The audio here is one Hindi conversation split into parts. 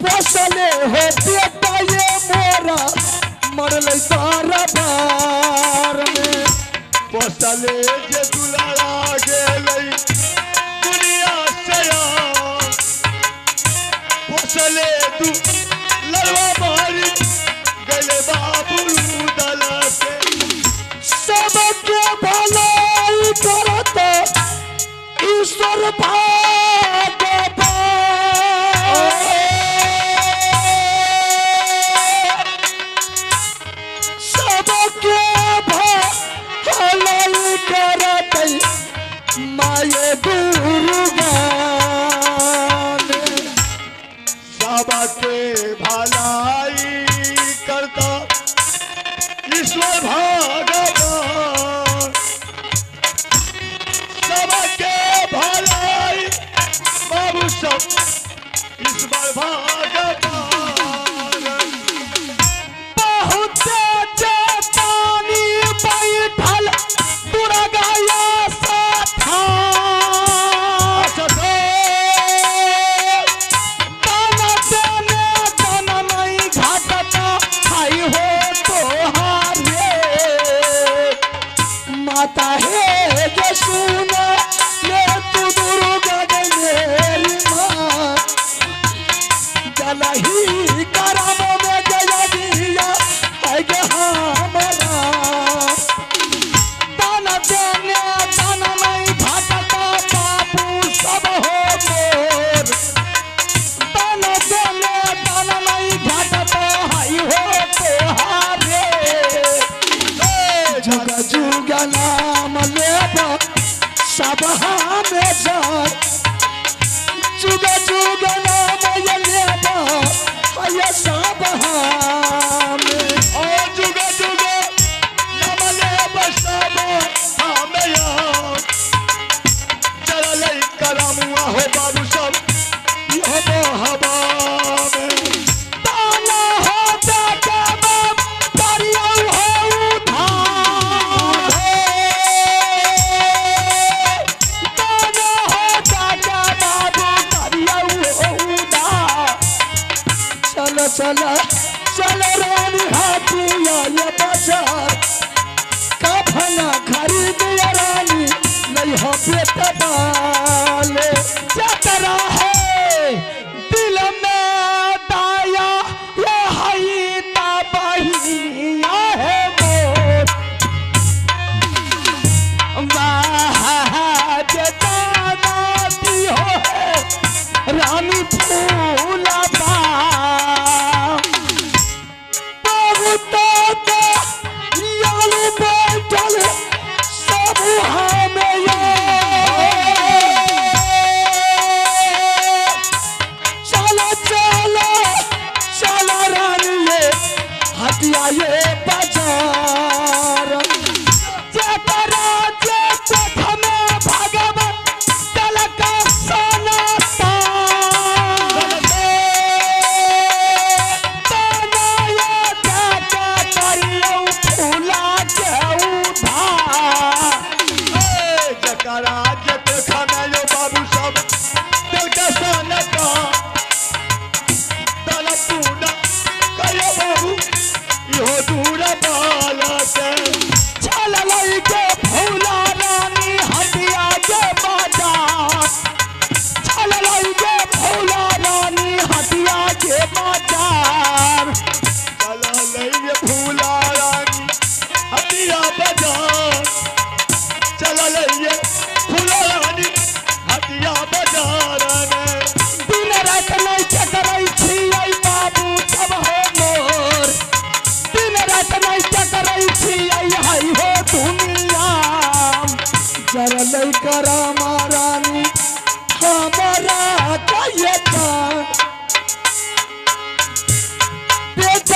पोसले हो बेटा ये मोरा मरल तारा बार में पोसले जे दुलारा गेलै दुनिया से पोसले तू लड़वा मारी गले बाबू दल से सबके भलाई करत ईश्वर सबके भलाई करत माये दुर्गा सबके भलाई करता ईश्वर भगवान सबके भलाई बाबू सब ईश्वर भगवान बहुत चेतानी बैठल दुर्गा साथा माता है जो सुना ये तू दुर्गा मेरी माँ जलही करम में जय दिया है गे हमारा दान देने दान नहीं घटता बाबू सब हो मोर दान देने दान नहीं घटता हाई हो तोहारे जुग जुग नाम लेबा सब हमें जान जुग जुग नाम ये लेबा ये सब हमें ओ जुग जुग नाम लेबा सब हमें चललै करमुआ हो बाबू सब ये हवा में ताला हो बेटा बाप करियो हो उधार ताला हो बेटा बाप करियो हो उधार चल चल चल रानी हाथिया ये बाजार कफना खरीद या रानी नहीं हो बेटा बाले जतरा है दिल में दाया ये हई ता बहिया है मोर महाजनाती हो है रानी फूला बा बहुत यालू बैठल सब हमें चलो चलो चलो रानी हटिया ये बाजार जकरा जे पथ में भगवान तलक सनाता तनाया जाके करियो फूला के उधार जकरा जत खाना यो बाबू सब दिल का सनका दल पूना कयो बाबू यो दूर बाला से चल लई के फूला रानी हटिया के बाजार चल लई के फूला रानी हटिया के बाजार चला लइए फूला रानी हटिया बाजार चला लइए फूला रानी हटिया बाजार ने दिन रात नहीं चकराई छी आई बाबू सब हो मोर दिन रात नहीं चकराई छी आई हाई हो दुनिया जरा लई करा महारानी हमारा कहिए बेच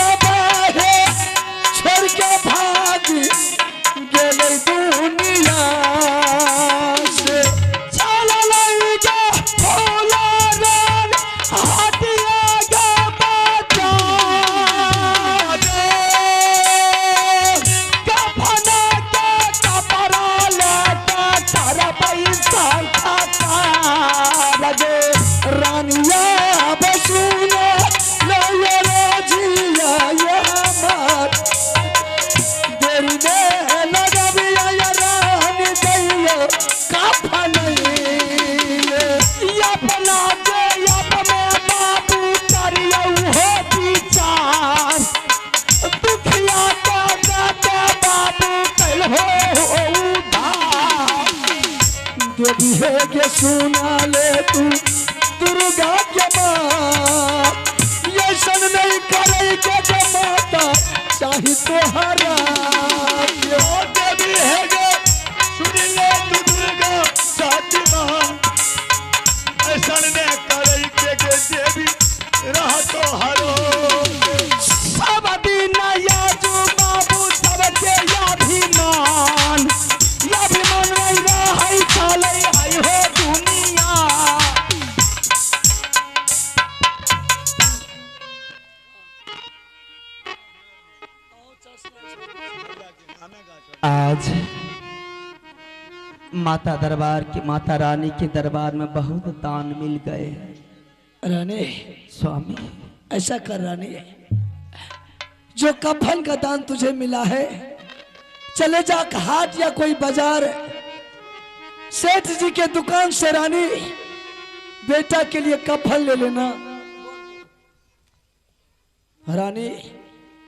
है के सुना ले तू दुर्गा के माँ, ये सन नहीं करे के जमाता चाहे तोहरा ओ देवी है गे सुन ले तू दुर्गा साथी महान, ऐसा ने करे के देवी रहा तो हरो। सब दिन याजू बाबू सबके अभिमान नहीं रहा चले है हो दुनिया। आज माता दरबार के माता रानी के दरबार में बहुत दान मिल गए। रानी स्वामी ऐसा कर रानी, जो कफन का दान तुझे मिला है चले जा हाट या कोई बाजार सेठ जी के दुकान से रानी बेटा के लिए कफन ले लेना। रानी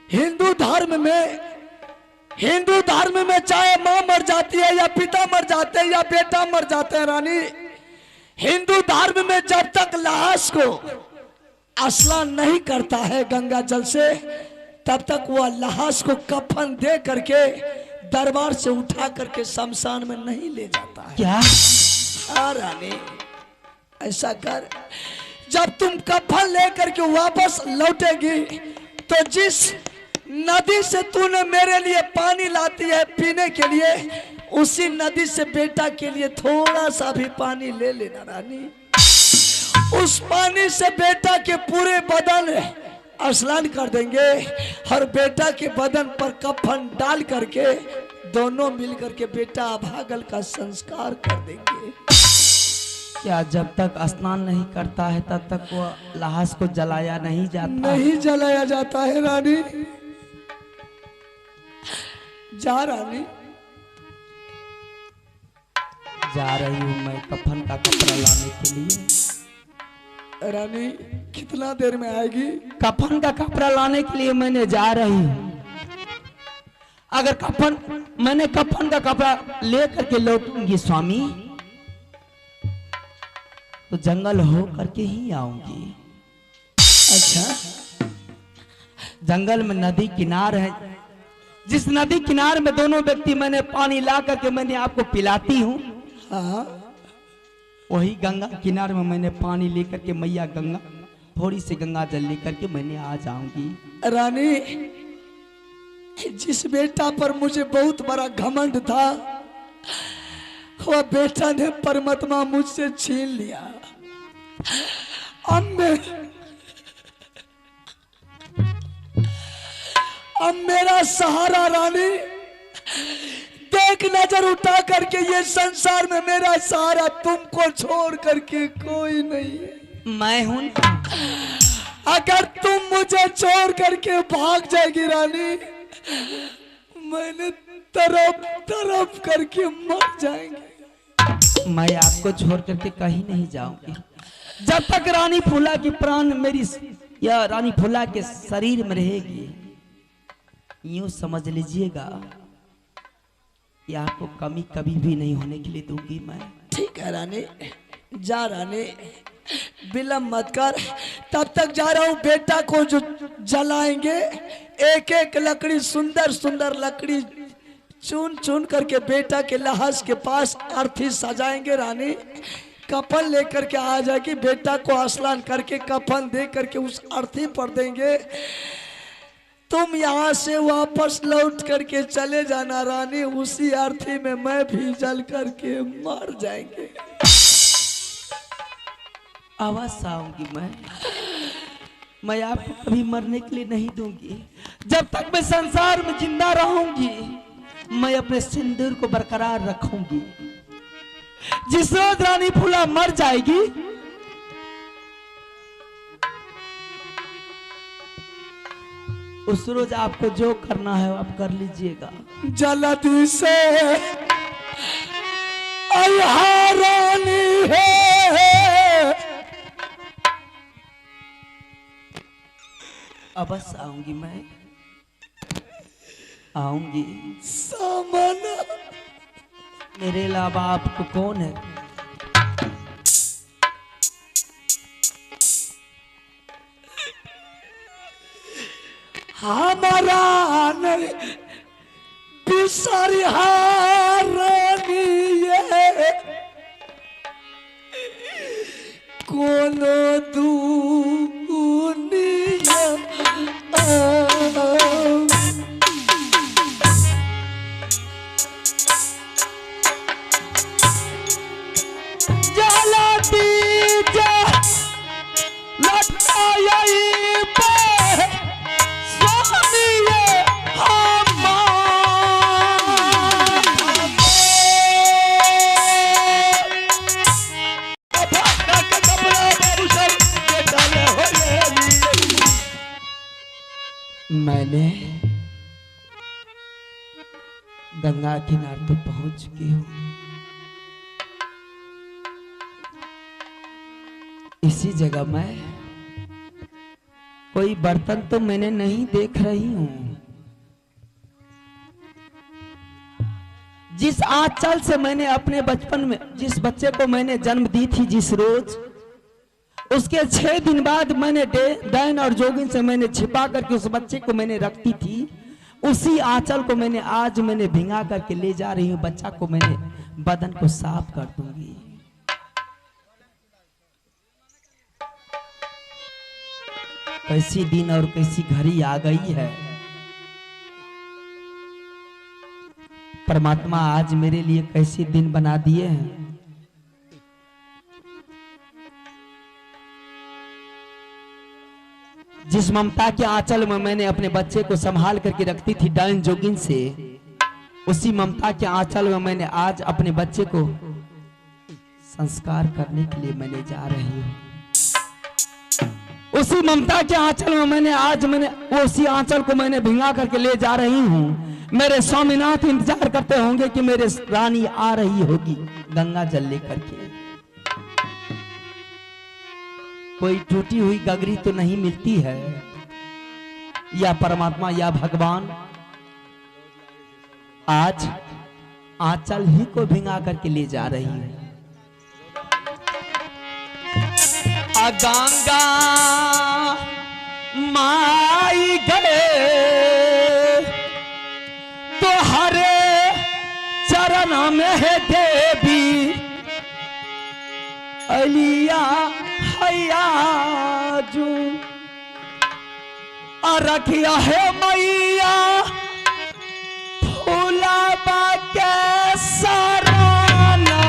हिंदू धर्म में चाहे मां मर जाती है या पिता मर जाते हैं या बेटा मर जाते हैं रानी, हिंदू धर्म में जब तक लाश को स्नान नहीं करता है गंगा जल से तब तक वह लाश को कफन दे करके दरबार से उठा करके शमशान में नहीं ले जाता है। क्या रानी ऐसा कर, जब तुम कफन लेकर के वापस लौटेगी तो जिस नदी से तूने मेरे लिए पानी लाती है पीने के लिए, उसी नदी से बेटा के लिए थोड़ा सा भी पानी ले लेना रानी। उस पानी से बेटा के पूरे बदन स्नान कर देंगे और बेटा के बदन पर कफन डाल करके दोनों मिलकर के बेटा अभागल का संस्कार कर देंगे। क्या जब तक स्नान नहीं करता है तब तक वो लाश को जलाया नहीं जाता? नहीं जलाया जाता है रानी। जा रानी, जा रही हूँ मैं कफन का कपड़ा लाने के लिए। रानी कितना देर में आएगी? कफन का कपड़ा लाने के लिए मैंने जा रही हूँ। अगर मैंने कफन का कपड़ा लेकर के लौटूंगी स्वामी तो जंगल हो करके ही आऊंगी। अच्छा, जंगल में नदी किनार है, जिस नदी किनार में दोनों व्यक्ति मैंने पानी ला करके मैंने आपको पिलाती हूँ, वही गंगा किनारे में मैंने पानी लेकर के मैया गंगा थोड़ी सी गंगा जल लेकर के मैंने आ जाऊंगी। रानी जिस बेटा पर मुझे बहुत बड़ा घमंड था वह बेटा ने परमात्मा मुझसे छीन लिया। अब मेरा सहारा रानी देख, नजर उठा करके ये संसार में मेरा सहारा तुमको छोड़ करके कोई नहीं है। मैं हूं। अगर तुम मुझे छोड़ करके भाग जाएगी रानी, मैंने तरफ तरफ करके मर जाएंगे। मैं आपको छोड़ करके कहीं नहीं जाऊंगी जब तक रानी फूला की प्राण मेरी या रानी फूला के शरीर में रहेगी। यूं समझ लीजिएगा कि आपको कमी कभी भी नहीं होने के लिए दूंगी मैं। ठीक है रानी, जा रानी, विलम्ब मत कर। तब तक जा रहा हूँ, बेटा को जो जलाएंगे एक एक लकड़ी सुंदर सुंदर लकड़ी चुन चुन करके बेटा के लाश के पास अर्थी सजाएंगे। रानी कफन लेकर के आ जाएगी, बेटा को स्नान करके कफन दे करके उस अर्थी पर देंगे। तुम यहाँ से वापस लौट करके चले जाना रानी, उसी अर्थी में मैं भी जल करके मर जाएंगे। आवाज आऊंगी मैं आपको कभी मरने के लिए नहीं दूंगी। जब तक मैं संसार में जिंदा रहूंगी मैं अपने सिंदूर को बरकरार रखूंगी। जिस रोज रानी फूला मर जाएगी उस रोज आपको जो करना है आप कर लीजिएगा। जल्दी से रानी है, अब बस आऊंगी मैं, आऊंगी। सामना मेरे अलावा आपको कौन है? हमारा नहीं बिसरिहारनिए कोनो दुनिया जाला दीजा लटाई पे स्वामी मैंने गंगा किनारे तो पहुंच चुकी हूं। इसी जगह मैं कोई बर्तन तो मैंने नहीं देख रही हूं। जिस आंचल से मैंने अपने बचपन में जिस बच्चे को मैंने जन्म दी थी जिस रोज, उसके 6 दिन बाद मैंने डैन और जोगिन से मैंने छिपा करके उस बच्चे को मैंने रखती थी। उसी आंचल को मैंने आज मैंने भिंगा करके ले जा रही हूँ। बच्चा को मैंने बदन को साफ कर दूंगी। कैसी दिन और कैसी घड़ी आ गई है। परमात्मा आज मेरे लिए कैसे दिन बना दिए हैं। जिस ममता के आंचल में मैंने अपने बच्चे को संभाल करके रखती थी डाइन जोगिन से, उसी ममता के आंचल में मैंने आज अपने बच्चे को संस्कार करने के लिए मैंने जा रही हूँ। उसी ममता के आंचल में मैंने उसी आंचल को मैंने भिंगा करके ले जा रही हूँ। मेरे स्वामीनाथ इंतजार करते होंगे कि मेरे रानी आ रही होगी गंगा जल लेकर के। कोई टूटी हुई गगरी तो नहीं मिलती है, या परमात्मा या भगवान आज आंचल ही को भिंगा करके ले जा रही है। गंगा माई गए तो हरे चरण में है देवी अलिया हैया जू रखिया है मैया फूला बाके सराना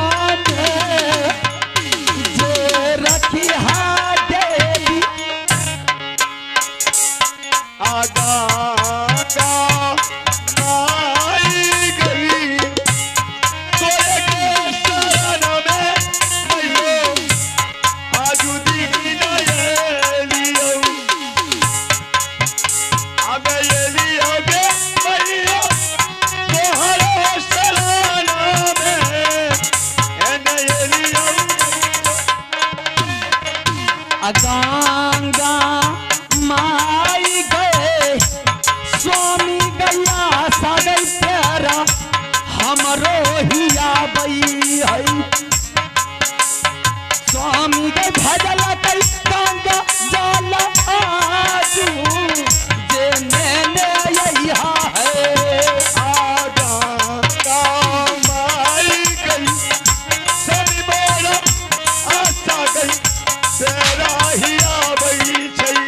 में जे रखिया देवी आगा गंगा माई गए स्वामी गैया सागर प्यारा हमरो हिया बई है। स्वामी के भजल कई गंगा जल आजू जे मैंने यही है। गंगा माई गई सभी बोला आशा गई तेरा हिया बई छई।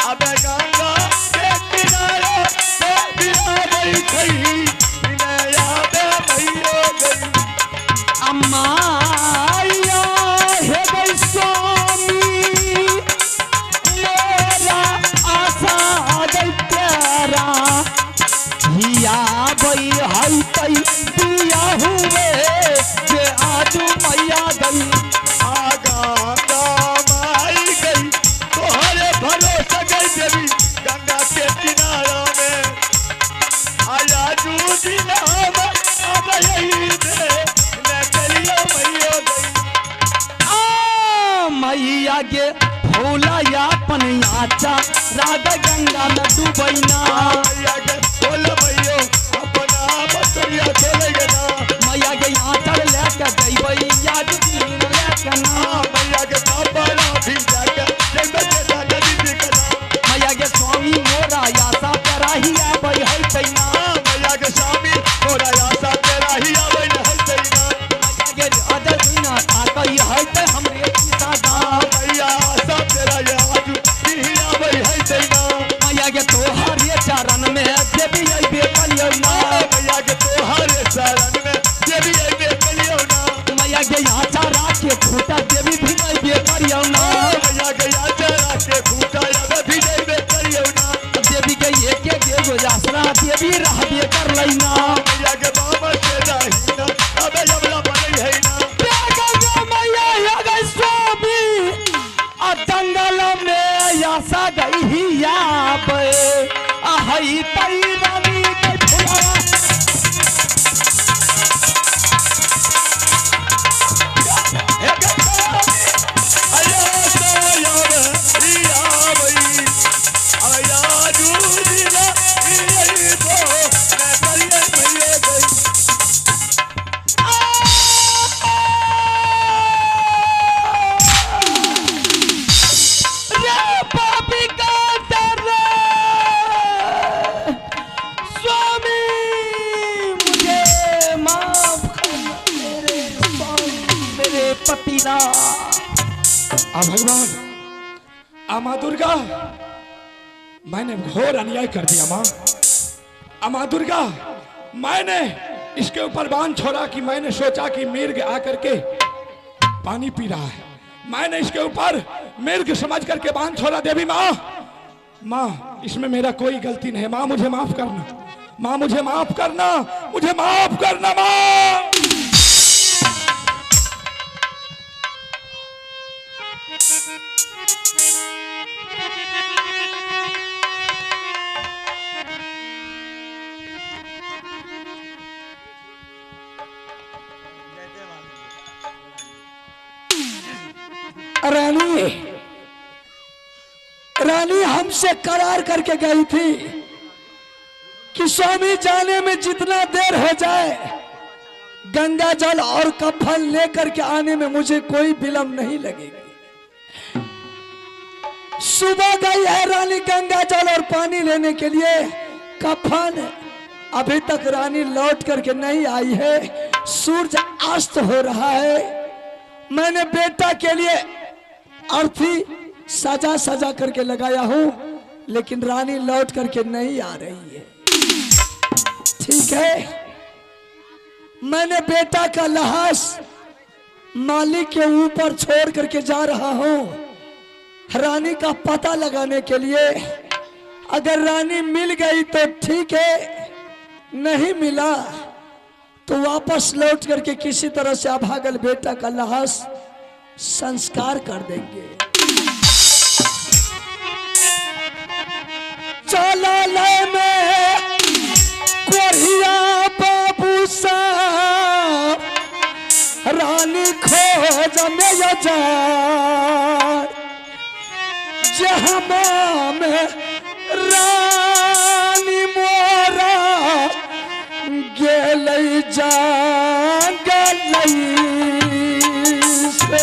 अब गंगा के किनारे से बिना बई छई नया बे भइयो गई। अम्माया है गई स्वामी मेरा आशा गई प्यारा हिया बई हई तई दिया हुए जे आजू मैया गई। गंगा माई गई तोहरे भरोसा गई देवी गंगा के किनारा में आया जूझी नाम अब यही दे मैं करियो मैया गई। मैया गे भोला या पनियाचा राधा गंगा में डूबैना मैया के बोल मैयो अपना बतरिया चले ना मैया के यहाँ चल लेके जइबै याद दिन लेके ना मैया के पापा ना भी जाके जब के दादा दीदी के चलैना मैया के बाबा से रहीना अबे जबला बनै है ना गंगा मैया आ गई स्वामी आ जंगल में आशा गई ही याबे आहई तई रानी के फुलवा हे गंगा आया सायाब रिया भई आया दूदिला ये तो मैं करिए भैया गई रे पापी का दर स्वामी मुझे माफ करना मेरे स्वामी मेरे पतिना आ भगवान आ माँ दुर्गा मैंने घोर अन्याय कर दिया माँ। आ माँ दुर्गा मैंने इसके ऊपर बांध छोड़ा कि मैंने सोचा कि मिर्ग आकर के पानी पी रहा है। मैंने इसके ऊपर मिर्ग समझ करके बांध छोड़ा। देवी माँ माँ इसमें मेरा कोई गलती नहीं है। माँ मुझे माफ करना, माँ मुझे माफ करना, मुझे माफ करना माँ। रानी रानी हमसे करार करके गई थी कि स्वामी जाने में जितना देर हो जाए गंगा जल और कफन लेकर के आने में मुझे कोई विलंब नहीं लगेगी। सुबह गई है रानी गंगा जल और पानी लेने के लिए, कफन अभी तक रानी लौट करके नहीं आई है। सूरज अस्त हो रहा है। मैंने बेटा के लिए अर्थी सजा सजा करके लगाया हूं, लेकिन रानी लौट करके नहीं आ रही है। ठीक है, मैंने बेटा का लाश मालिक के ऊपर छोड़ करके जा रहा हूं रानी का पता लगाने के लिए। अगर रानी मिल गई तो ठीक है, नहीं मिला तो वापस लौट करके किसी तरह से अभागल बेटा का लाश संस्कार कर देंगे। चला ले में कोरिया बाबू साहब रानी खोज में या जा जहां में रानी मोरा गेलई जागलई से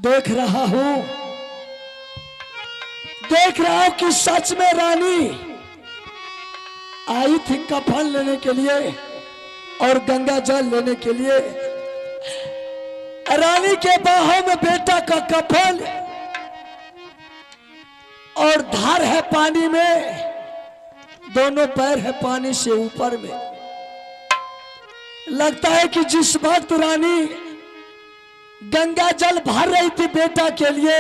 देख रहा हूं कि सच में रानी आई थी कफन लेने के लिए और गंगा जल लेने के लिए। रानी के बाहों में बेटा का कफन और धार है पानी में, दोनों पैर है पानी से ऊपर में। लगता है कि जिस वक्त रानी गंगा जल भर रही थी बेटा के लिए,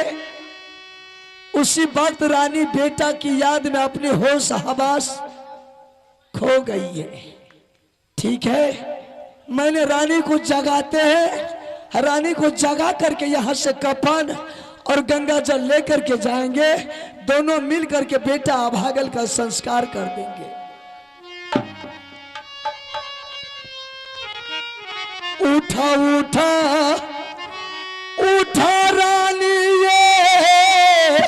उसी वक्त रानी बेटा की याद में अपने होश हवास खो गई है। ठीक है, मैंने रानी को जगाते हैं, रानी को जगा करके यहां से कफन और गंगा जल लेकर के जाएंगे, दोनों मिल करके बेटा अभागल का संस्कार कर देंगे। उठा उठा उठा रानी ये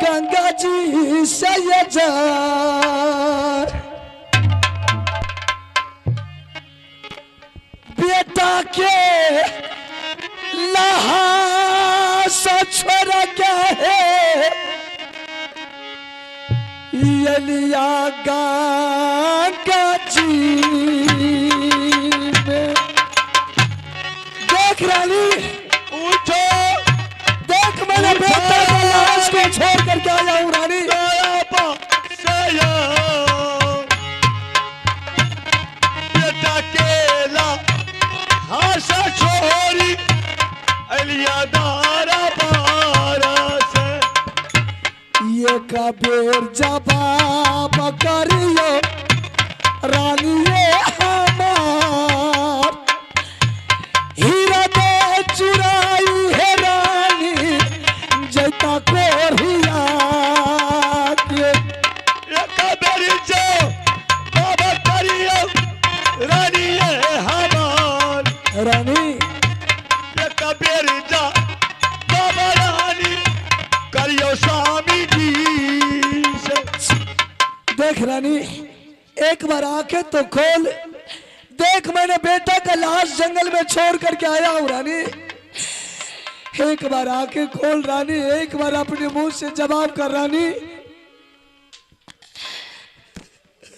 गंगा जी से ये जार, बेटा के लहास छोड़ा क्या है, ये लिया गंगा जी में। देख रानी, उठो, देख मैंने बेटा के लाश को छोड़ करके आया हूँ रानी। बेटा केला हासा छोरी अलिया दारा पारा से, ये कबीर जवाब करियो रानी ये हमार, हीरा दे चुराई है रानी जैता कोरिया के। कबीर जो बाबा करियो रानी ये हमार, रानी ये कबीर जा बाबा रानी करियो स्वामी जी से। देख रानी, एक बार आंखें तो खोल, देख मैंने बेटा का लाश जंगल में छोड़ करके आया हूं रानी। एक बार आंखें खोल रानी, एक बार अपने मुंह से जवाब कर रानी।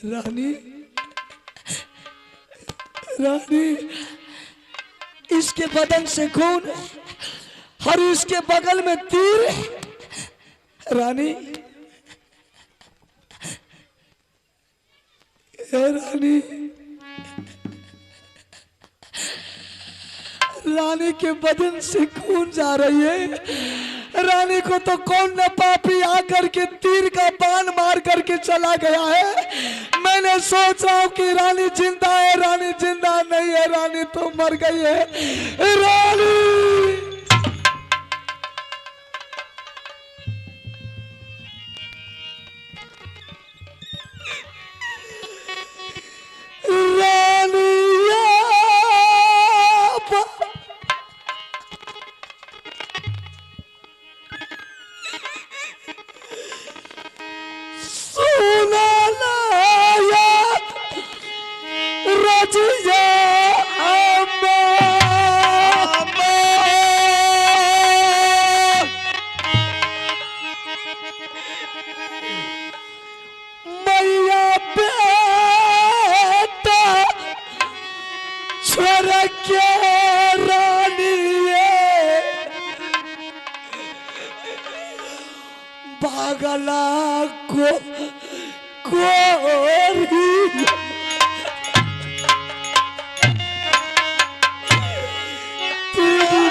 रानी रानी, इसके बदन से खून और इसके बगल में तीर। रानी रानी, रानी के बदन से खून जा रही है। रानी को तो कौन न पापी आकर के तीर का बाण मार करके चला गया है। मैंने सोच रहा हूं कि रानी जिंदा है, रानी जिंदा नहीं है, रानी तो मर गई है। रानी पागला को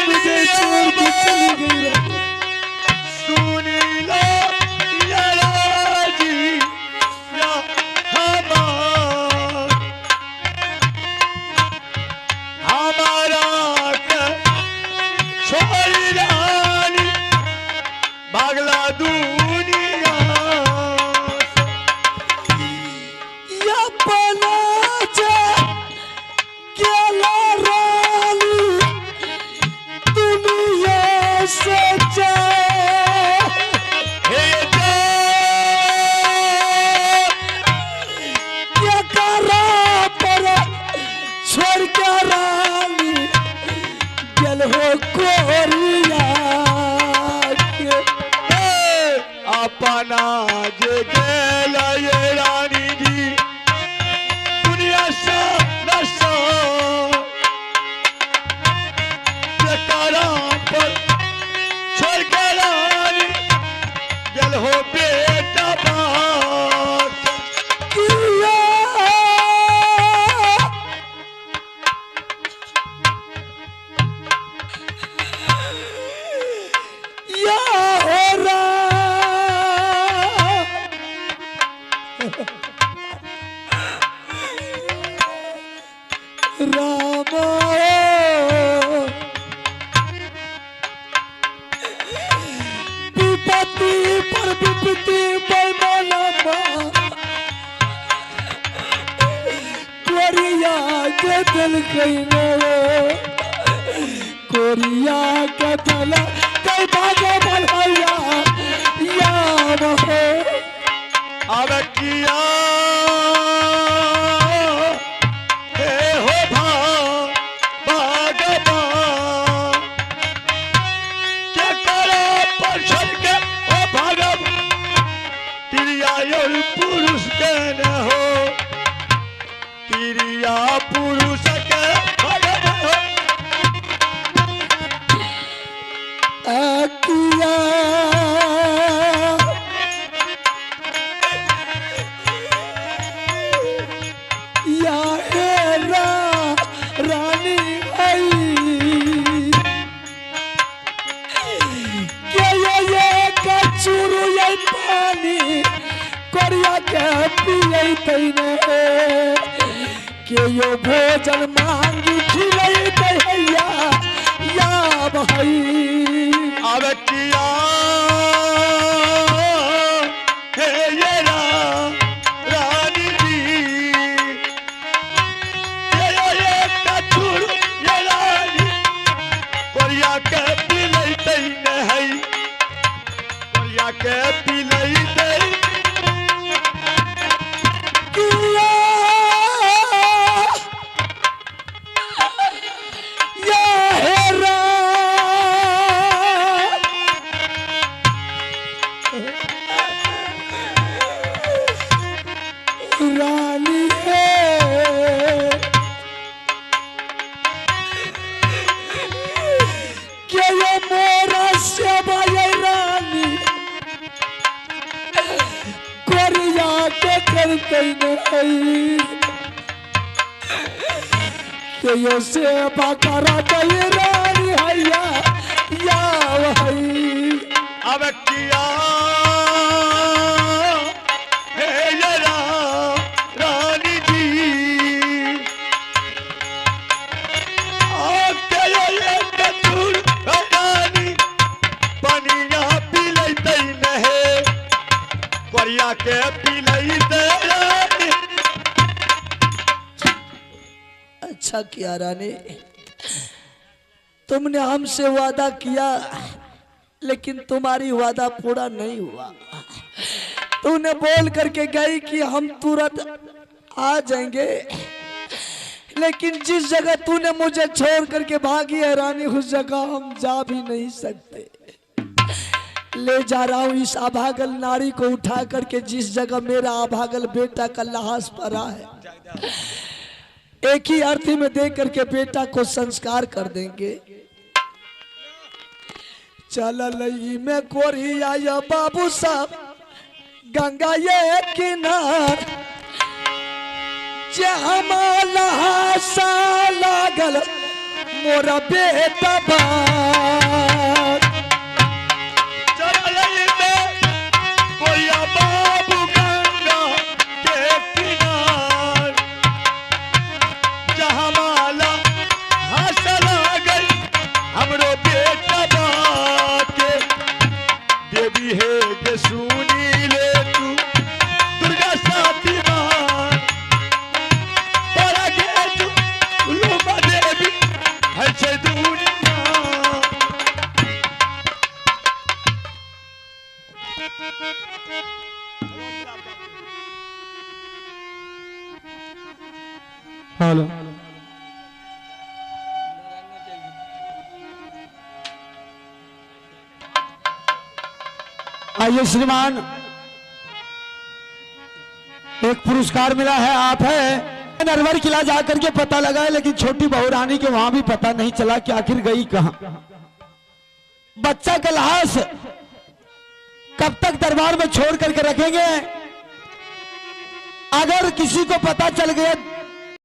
मुझे छोड़ के चली गई। सुनी लो यारा जी या हमारा छोड़ी रानी भागला दुनिया या पला जा केला रानी दुनिया से जा। हे जा क्या करा पर छोड़ के रानी गल हो कोरिया के। अपना जे गेला ये रानी जी दुनिया से नशा पर छोड़ के रानी गल हो बेटा बात किया दिल कईने कोरिया के तला कई भागे भलैया याद हो अब किया हे हो भागवान के करो पछड़ के ओ भागव तिरिया पुरुष के न हो तिरिया पुरुष के भगव हो किया या हेरा रानी आई के ये कचुरु ये पानी कोरिया के पिए तैने के यो भोजन मांगी खिलाई दैया या भाई अब किया हे ये रानी जी ये कचूर ये रानी कोरिया के पिलई तई नहीं कोरिया के पिलई तई किया या हेरा रानी है क्या ये मोरा सेवा ये रानी कोरिया के करते नहीं के यो सेवा करा ये रानी हैया या भाई अब किया हे ये रानी जी आके ये कचूर रानी पनिया पिलई तई नहे कोरिया के पिलई तई रानी अच्छा किया रानी तुमने हमसे वादा किया लेकिन तुम्हारी वादा पूरा नहीं हुआ तूने बोल करके गई कि हम तुरंत आ जाएंगे लेकिन जिस जगह तूने मुझे छोड़ करके भागी है रानी उस जगह हम जा भी नहीं सकते ले जा रहा हूं इस अभागल नारी को उठा करके जिस जगह मेरा अभागल बेटा का लाश पड़ा है एक ही अर्थी में दे करके बेटा को संस्कार कर देंगे चल लई में कोरिया या बाबू साहब गंगा ये किनार जे हमारा हासा लागल मोरा बेटा बार चलई में कोरिया बाबू गंगा के किनार जहाँ माला हंस लागल हमरो बेटा बाके देवी है के सुनी ले तू दुर्गा साथी मान बड़ा के तू लुमा देवी है से दुनिया हेलो आइए श्रीमान एक पुरस्कार मिला है आप है नरवर किला जाकर के पता लगा है लेकिन छोटी बहू रानी के वहां भी पता नहीं चला कि आखिर गई कहां बच्चा का लाश कब तक दरबार में छोड़ करके रखेंगे अगर किसी को पता चल गया